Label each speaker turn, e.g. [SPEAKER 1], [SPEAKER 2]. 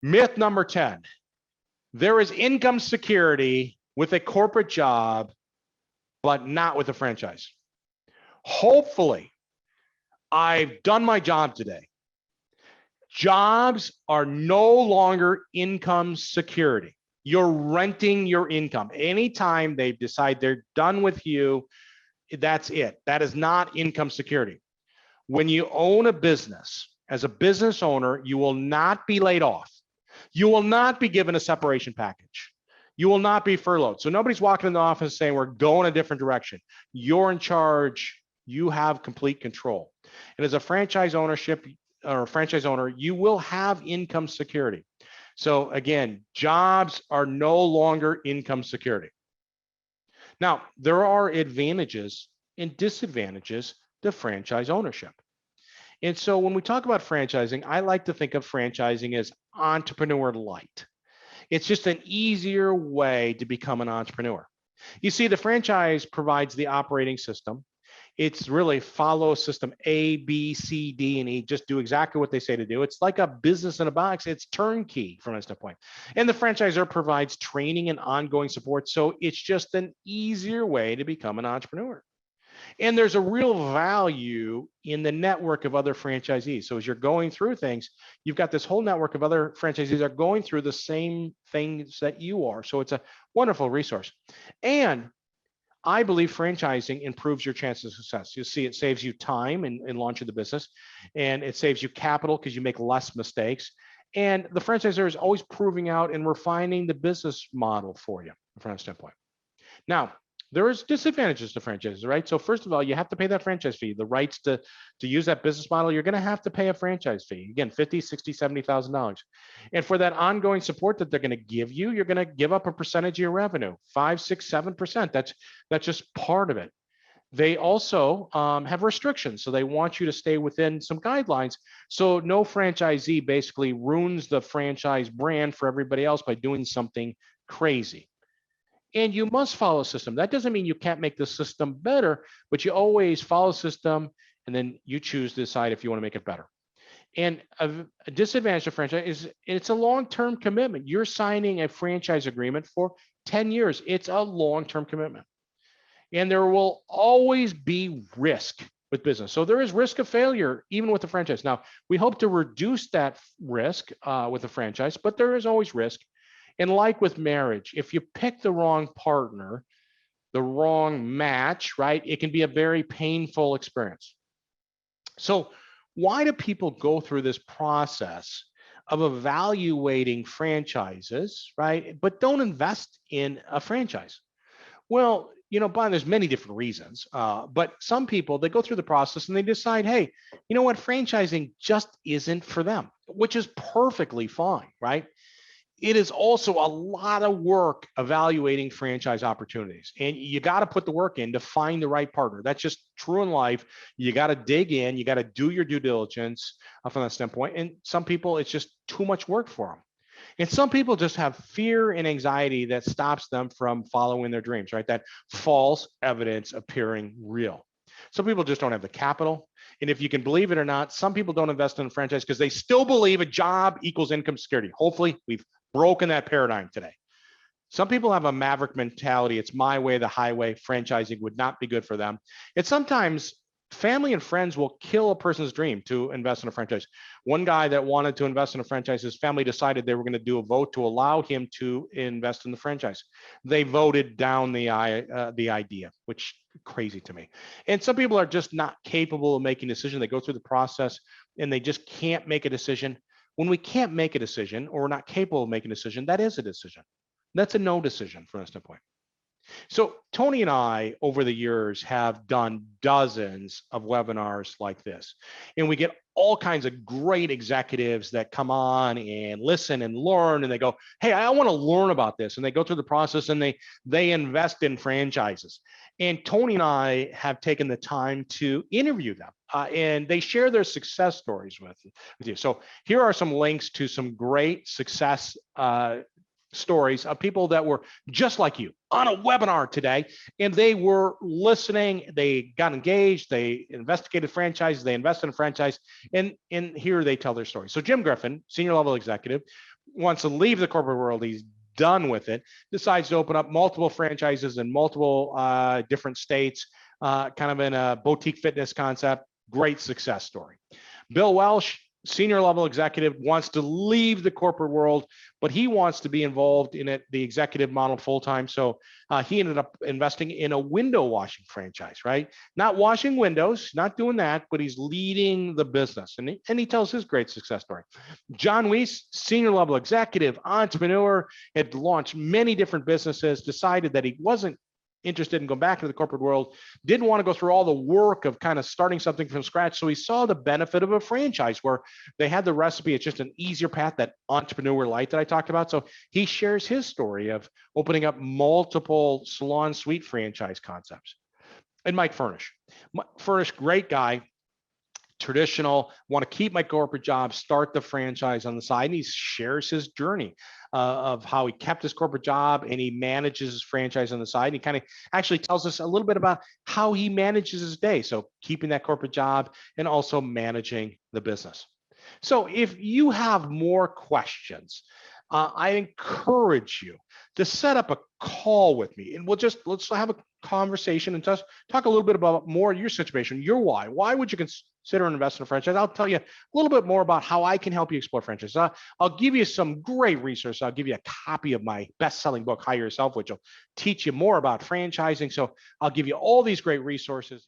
[SPEAKER 1] Myth number 10, there is income security with a corporate job, but not with a franchise. Hopefully, I've done my job today. Jobs are no longer income security. You're renting your income. Anytime they decide they're done with you, that's it. That is not income security. When you own a business, as a business owner, you will not be laid off. You will not be given a separation package. You will not be furloughed. So nobody's walking in the office saying we're going a different direction. You're in charge. You have complete control. And as a franchise ownership or franchise owner, you will have income security. So again, jobs are no longer income security. Now, there are advantages and disadvantages to franchise ownership. And so when we talk about franchising, I like to think of franchising as entrepreneur light. It's just an easier way to become an entrepreneur. You see, the franchise provides the operating system. It's really follow system A, B, C, D, and E, just do exactly what they say to do. It's like a business in a box. It's turnkey from a standpoint. And the franchisor provides training and ongoing support. So it's just an easier way to become an entrepreneur. And there's a real value in the network of other franchisees. So as you're going through things, you've got this whole network of other franchisees that are going through the same things that you are. So it's a wonderful resource. And I believe franchising improves your chances of success. You see, it saves you time in launching the business, and it saves you capital because you make less mistakes. And the franchisor is always proving out and refining the business model for you from that standpoint. Now, there is disadvantages to franchises, right? So first of all, you have to pay that franchise fee. The rights to use that business model, you're going to have to pay a franchise fee. Again, $50,000, $60,000, $70,000. And for that ongoing support that they're going to give you, you're going to give up a percentage of your revenue, 5, 6, 7%. That's just part of it. They also have restrictions. So they want you to stay within some guidelines. So no franchisee basically ruins the franchise brand for everybody else by doing something crazy. And you must follow a system. That doesn't mean you can't make the system better, but you always follow a system and then you choose to decide if you want to make it better. And a disadvantage of franchise is it's a long-term commitment. You're signing a franchise agreement for 10 years. It's a long-term commitment. And there will always be risk with business. So there is risk of failure, even with the franchise. Now, we hope to reduce that risk with a franchise, but there is always risk. And like with marriage, if you pick the wrong partner, the wrong match, right, it can be a very painful experience. So why do people go through this process of evaluating franchises, right, but don't invest in a franchise? Well, Brian, there's many different reasons, but some people, they go through the process and they decide, hey, you know what, franchising just isn't for them, which is perfectly fine, right? It is also a lot of work evaluating franchise opportunities, and you got to put the work in to find the right partner. That's just true in life. You got to dig in, you got to do your due diligence from that standpoint. And some people, it's just too much work for them. And some people just have fear and anxiety that stops them from following their dreams, right? That false evidence appearing real. Some people just don't have the capital. And if you can believe it or not, some people don't invest in a franchise because they still believe a job equals income security. Hopefully, we've broken that paradigm today. Some people have a maverick mentality. It's my way, the highway. Franchising would not be good for them. And sometimes family and friends will kill a person's dream to invest in a franchise. One guy that wanted to invest in a franchise, his family decided they were going to do a vote to allow him to invest in the franchise. They voted down the idea, which is crazy to me. And some people are just not capable of making a decision. They go through the process and they just can't make a decision. When we can't make a decision or we're not capable of making a decision, that is a decision. That's a no decision from that standpoint. So Tony and I, over the years, have done dozens of webinars like this, and we get all kinds of great executives that come on and listen and learn, and they go, hey, I want to learn about this. And they go through the process and they invest in franchises. And Tony and I have taken the time to interview them, and they share their success stories with you. So here are some links to some great success stories of people that were just like you on a webinar today, and they were listening, they got engaged, they investigated franchises, they invested in franchise, and here they tell their story. So Jim Griffin, senior level executive, wants to leave the corporate world. He's done with it, decides to open up multiple franchises in multiple different states, kind of in a boutique fitness concept. Great success story. Bill Welsh, senior level executive, wants to leave the corporate world, but he wants to be involved in it, the executive model full time. So he ended up investing in a window washing franchise, right? Not washing windows, not doing that, but he's leading the business. And he tells his great success story. John Weiss, senior level executive, entrepreneur, had launched many different businesses, decided that he wasn't interested in going back into the corporate world, didn't want to go through all the work of kind of starting something from scratch. So he saw the benefit of a franchise where they had the recipe. It's just an easier path, that entrepreneur light that I talked about. So he shares his story of opening up multiple salon suite franchise concepts. And Mike Furnish. Furnish, great guy, traditional, want to keep my corporate job, start the franchise on the side. And he shares his journey of how he kept his corporate job and he manages his franchise on the side. And he kind of actually tells us a little bit about how he manages his day. So keeping that corporate job and also managing the business. So if you have more questions, I encourage you to set up a call with me, and let's have a conversation and just talk a little bit about more your situation, your why. Why would you consider an investment in a franchise? I'll tell you a little bit more about how I can help you explore franchise. I'll give you some great resources. I'll give you a copy of my best-selling book, Hire Yourself, which will teach you more about franchising. So I'll give you all these great resources.